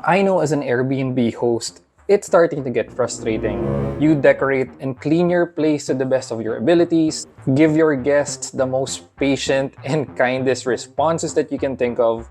I know as an Airbnb host, it's starting to get frustrating. You decorate and clean your place to the best of your abilities, give your guests the most patient and kindest responses that you can think of,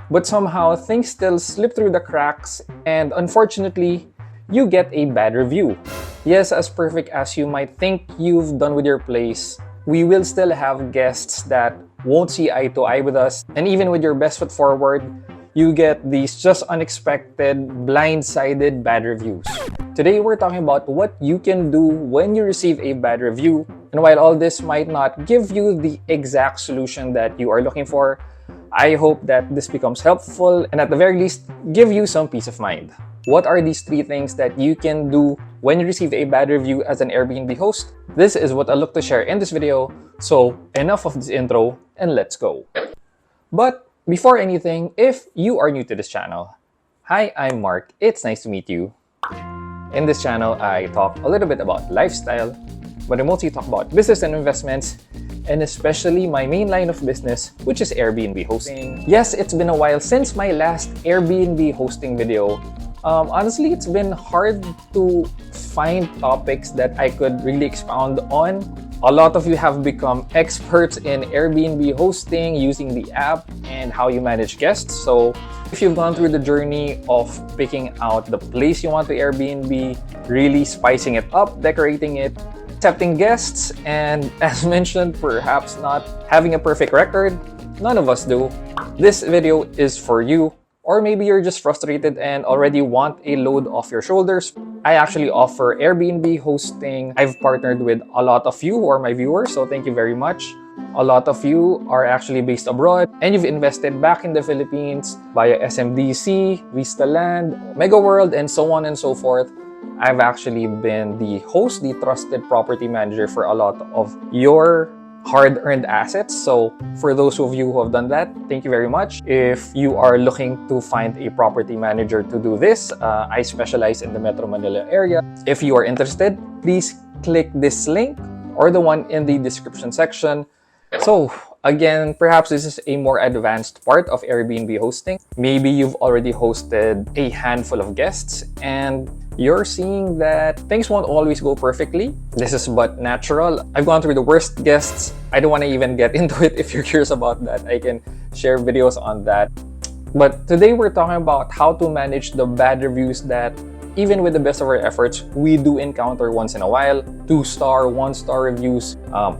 but somehow things still slip through the cracks and unfortunately, you get a bad review. Yes, as perfect as you might think you've done with your place, we will still have guests that won't see eye to eye with us, and even with your best foot forward, you get these just unexpected, blindsided bad reviews. Today, we're talking about what you can do when you receive a bad review. And while all this might not give you the exact solution that you are looking for, I hope that this becomes helpful and at the very least, give you some peace of mind. What are these 3 things that you can do when you receive a bad review as an Airbnb host? This is what I look to share in this video. So enough of this intro and let's go. But before anything, if you are new to this channel, hi, I'm Mark. It's nice to meet you. In this channel, I talk a little bit about lifestyle, but I mostly talk about business and investments, and especially my main line of business, which is Airbnb hosting. Yes, it's been a while since my last Airbnb hosting video. Honestly, it's been hard to find topics that I could really expound on. A lot of you have become experts in Airbnb hosting using the app and how you manage guests. So if you've gone through the journey of picking out the place you want to Airbnb, really spicing it up, decorating it, accepting guests, and as mentioned, perhaps not having a perfect record, none of us do, this video is for you. Or maybe you're just frustrated and already want a load off your shoulders. I actually offer Airbnb hosting. I've partnered with a lot of you who are my viewers, so thank you very much. A lot of you are actually based abroad and you've invested back in the Philippines via SMDC, Vista Land, Mega World, and so on and so forth. I've actually been the host, the trusted property manager for a lot of your hard-earned assets. So for those of you who have done that, thank you very much. If you are looking to find a property manager to do this, I specialize in the Metro Manila area. If you are interested, please click this link or the one in the description section. So again, perhaps this is a more advanced part of Airbnb hosting. Maybe you've already hosted a handful of guests and you're seeing that things won't always go perfectly. This is but natural. I've gone through the worst guests. I don't want to even get into it. If you're curious about that, I can share videos on that. But today we're talking about how to manage the bad reviews that even with the best of our efforts, we do encounter once in a while. 2-star, 1-star reviews.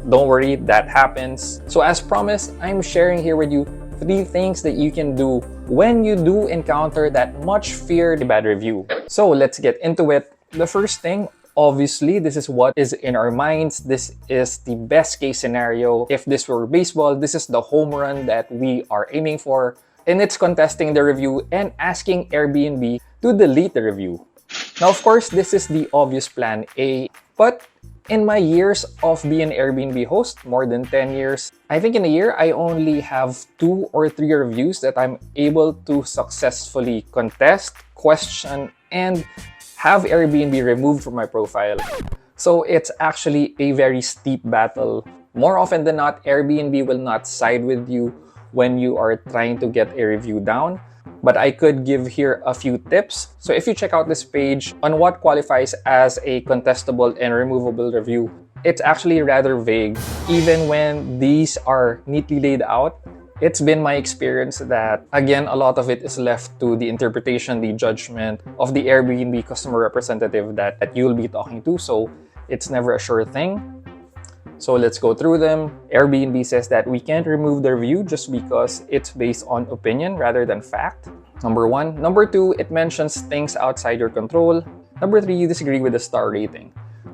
Don't worry, that happens. So as promised, I'm sharing here with you 3 things that you can do when you do encounter that much feared bad review. So let's get into it. The first thing, obviously, this is what is in our minds. This is the best case scenario. If this were baseball, this is the home run that we are aiming for. And it's contesting the review and asking Airbnb to delete the review. Now, of course, this is the obvious plan A, but in my years of being an Airbnb host, more than 10 years, I think in a year, I only have 2 or 3 reviews that I'm able to successfully contest, question, and have Airbnb removed from my profile. So it's actually a very steep battle. More often than not, Airbnb will not side with you when you are trying to get a review down. But I could give here a few tips. So if you check out this page on what qualifies as a contestable and removable review, it's actually rather vague. Even when these are neatly laid out, it's been my experience that, again, a lot of it is left to the interpretation, the judgment of the Airbnb customer representative that you'll be talking to. So it's never a sure thing. So let's go through them. Airbnb says that we can't remove the review just because it's based on opinion rather than fact. Number 1. Number 2, it mentions things outside your control. Number 3, you disagree with the star rating.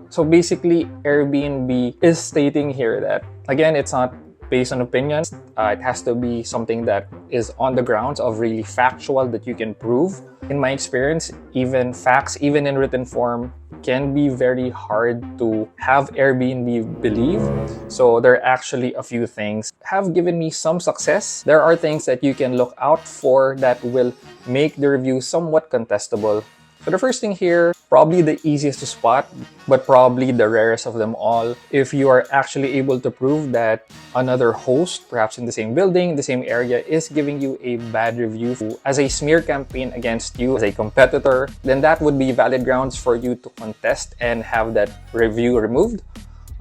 So basically, Airbnb is stating here that, again, it's not based on opinions. It has to be something that is on the grounds of really factual that you can prove. In my experience, even facts, even in written form, can be very hard to have Airbnb believe. So there are actually a few things have given me some success. There are things that you can look out for that will make the review somewhat contestable. So the first thing here, probably the easiest to spot, but probably the rarest of them all, if you are actually able to prove that another host, perhaps in the same building, the same area, is giving you a bad review as a smear campaign against you as a competitor, then that would be valid grounds for you to contest and have that review removed.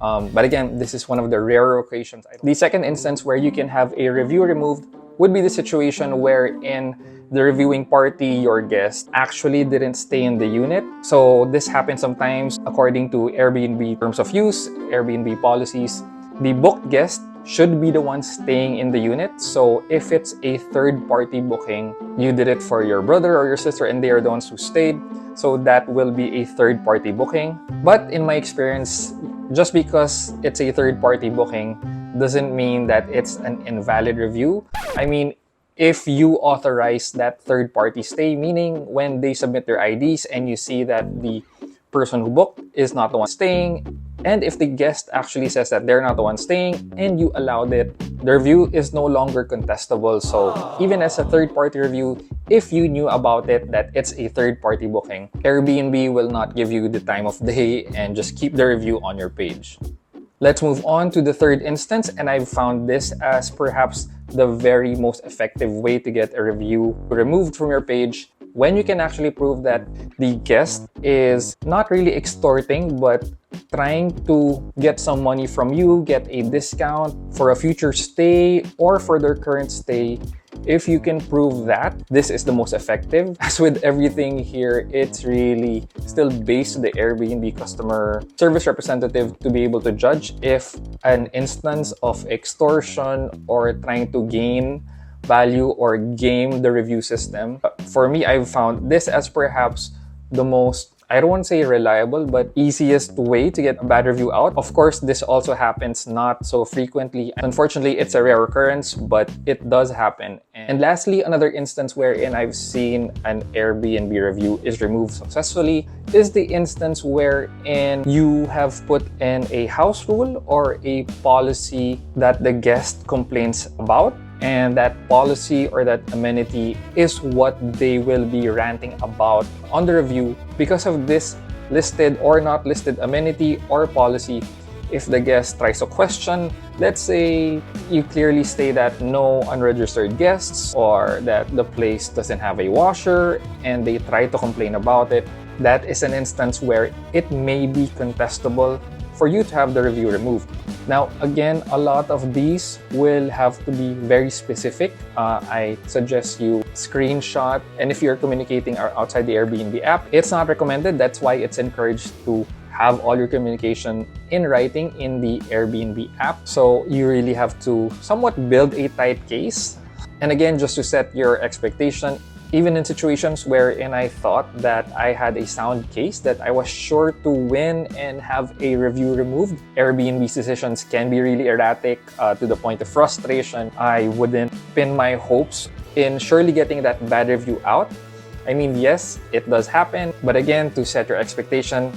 But again, this is one of the rarer occasions. The second instance where you can have a review removed would be the situation wherein the reviewing party, your guest, actually didn't stay in the unit. So this happens sometimes according to Airbnb terms of use, Airbnb policies. The booked guest should be the one staying in the unit. So if it's a third-party booking, you did it for your brother or your sister and they are the ones who stayed. So that will be a third-party booking. But in my experience, just because it's a third-party booking doesn't mean that it's an invalid review. I mean, if you authorize that third-party stay, meaning when they submit their IDs and you see that the person who booked is not the one staying, and if the guest actually says that they're not the one staying and you allowed it, the review is no longer contestable. So even as a third-party review, if you knew about it that it's a third-party booking, Airbnb will not give you the time of day and just keep the review on your page. Let's move on to the third instance, and I've found this as perhaps the very most effective way to get a review removed from your page, when you can actually prove that the guest is not really extorting but trying to get some money from you, get a discount for a future stay or for their current stay. If you can prove that, this is the most effective. As with everything here, it's really still based on the Airbnb customer service representative to be able to judge if an instance of extortion or trying to gain value or game the review system. For me, I've found this as perhaps the most, I don't want to say reliable, but easiest way to get a bad review out. Of course, this also happens not so frequently. Unfortunately, it's a rare occurrence, but it does happen. And lastly, another instance wherein I've seen an Airbnb review is removed successfully is the instance wherein you have put in a house rule or a policy that the guest complains about. And that policy or that amenity is what they will be ranting about on the review. Because of this listed or not listed amenity or policy, if the guest tries to question, let's say you clearly state that no unregistered guests or that the place doesn't have a washer and they try to complain about it, that is an instance where it may be contestable for you to have the review removed. Now, again, a lot of these will have to be very specific. I suggest you screenshot, and if you're communicating outside the Airbnb app, it's not recommended. That's why it's encouraged to have all your communication in writing in the Airbnb app. So you really have to somewhat build a tight case. And again, just to set your expectation, even in situations wherein I thought that I had a sound case, that I was sure to win and have a review removed, Airbnb's decisions can be really erratic to the point of frustration. I wouldn't pin my hopes in surely getting that bad review out. I mean, yes, it does happen, but again, to set your expectation,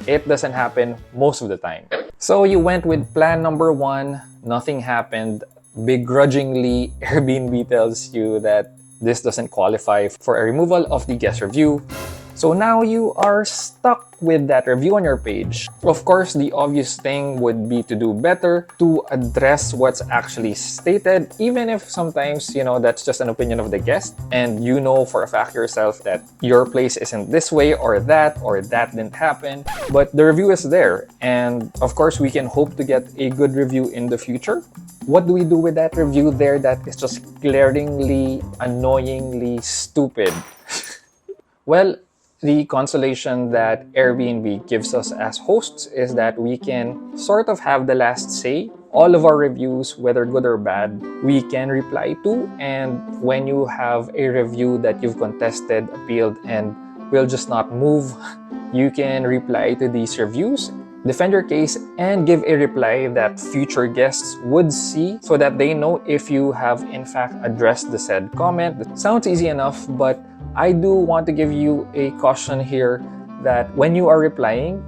it doesn't happen most of the time. So you went with plan number one, nothing happened. Begrudgingly, Airbnb tells you that this doesn't qualify for a removal of the guest review. So now you are stuck with that review on your page. Of course, the obvious thing would be to do better, to address what's actually stated, even if sometimes, that's just an opinion of the guest, and you know for a fact yourself that your place isn't this way or that didn't happen, but the review is there. And of course, we can hope to get a good review in the future. What do we do with that review there that is just glaringly, annoyingly stupid? Well, the consolation that Airbnb gives us as hosts is that we can sort of have the last say. All of our reviews, whether good or bad, we can reply to. And when you have a review that you've contested, appealed, and will just not move, you can reply to these reviews, defend your case, and give a reply that future guests would see so that they know if you have in fact addressed the said comment. It sounds easy enough, but I do want to give you a caution here that when you are replying,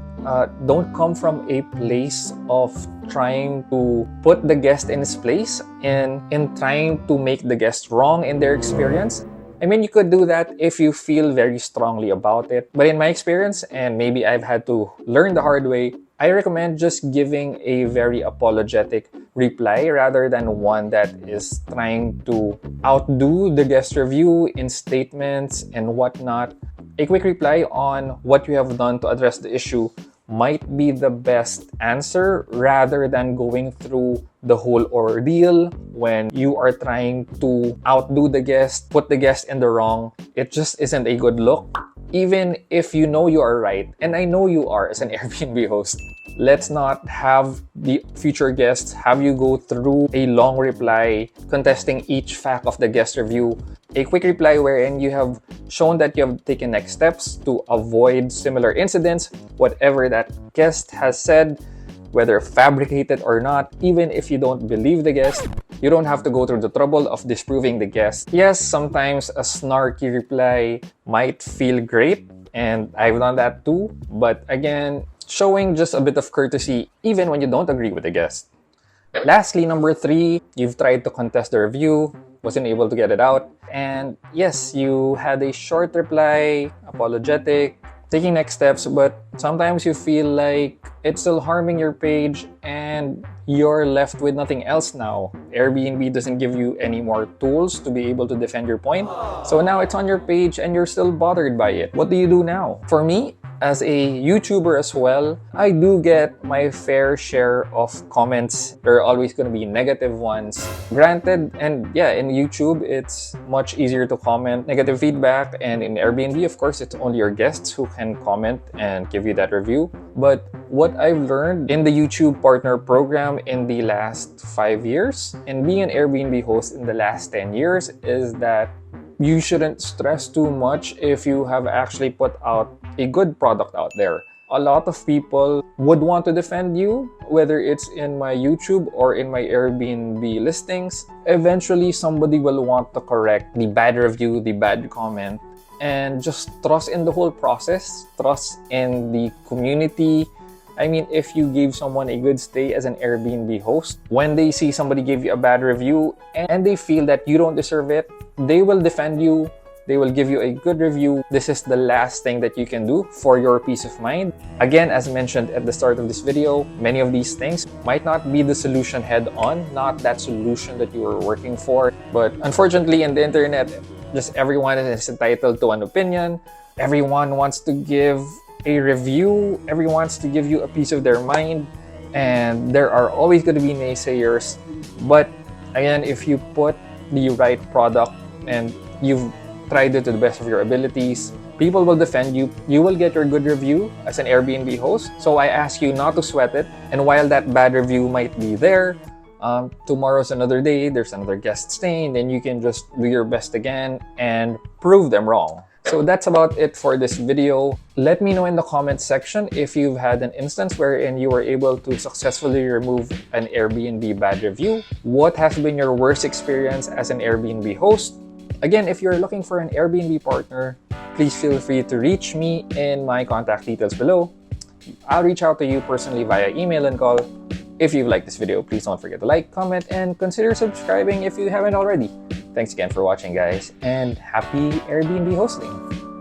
don't come from a place of trying to put the guest in his place and in trying to make the guest wrong in their experience. I mean, you could do that if you feel very strongly about it. But in my experience, and maybe I've had to learn the hard way, I recommend just giving a very apologetic reply rather than one that is trying to outdo the guest review in statements and whatnot. A quick reply on what you have done to address the issue might be the best answer rather than going through the whole ordeal when you are trying to outdo the guest, put the guest in the wrong. It just isn't a good look. Even if you know you are right, and I know you are as an Airbnb host, let's not have the future guests have you go through a long reply contesting each fact of the guest review. A quick reply wherein you have shown that you have taken next steps to avoid similar incidents, whatever that guest has said, whether fabricated or not. Even if you don't believe the guest, you don't have to go through the trouble of disproving the guest. Yes, sometimes a snarky reply might feel great, and I've done that too, but again, showing just a bit of courtesy even when you don't agree with the guest. Lastly, number 3, you've tried to contest the review, wasn't able to get it out, and yes, you had a short reply, apologetic, taking next steps, but sometimes you feel like it's still harming your page and you're left with nothing else now. Airbnb doesn't give you any more tools to be able to defend your point. So now it's on your page and you're still bothered by it. What do you do now? For me, as a YouTuber as well, I do get my fair share of comments. There are always going to be negative ones. Granted, and yeah, in YouTube, it's much easier to comment negative feedback. And in Airbnb, of course, it's only your guests who can comment and give you that review. But what I've learned in the YouTube Partner Program in the last 5 years and being an Airbnb host in the last 10 years is that you shouldn't stress too much if you have actually put out a good product out there. A lot of people would want to defend you, whether it's in my YouTube or in my Airbnb listings. Eventually, somebody will want to correct the bad review, the bad comment, and just trust in the whole process, trust in the community. I mean, if you gave someone a good stay as an Airbnb host, when they see somebody give you a bad review and they feel that you don't deserve it, they will defend you. They will give you a good review. This is the last thing that you can do for your peace of mind. Again, as mentioned at the start of this video, many of these things might not be the solution head on, not that solution that you were working for. But unfortunately, in the internet, just everyone is entitled to an opinion. Everyone wants to give a review. Everyone wants to give you a piece of their mind. And there are always going to be naysayers. But again, if you put the right product and you've tried it to the best of your abilities, people will defend you. You will get your good review as an Airbnb host. So I ask you not to sweat it. And while that bad review might be there, tomorrow's another day, there's another guest staying, then you can just do your best again and prove them wrong. So that's about it for this video. Let me know in the comments section if you've had an instance wherein you were able to successfully remove an Airbnb bad review. What has been your worst experience as an Airbnb host? Again, if you're looking for an Airbnb partner, please feel free to reach me in my contact details below. I'll reach out to you personally via email and call. If you've liked this video, please don't forget to like, comment, and consider subscribing if you haven't already. Thanks again for watching, guys, and happy Airbnb hosting!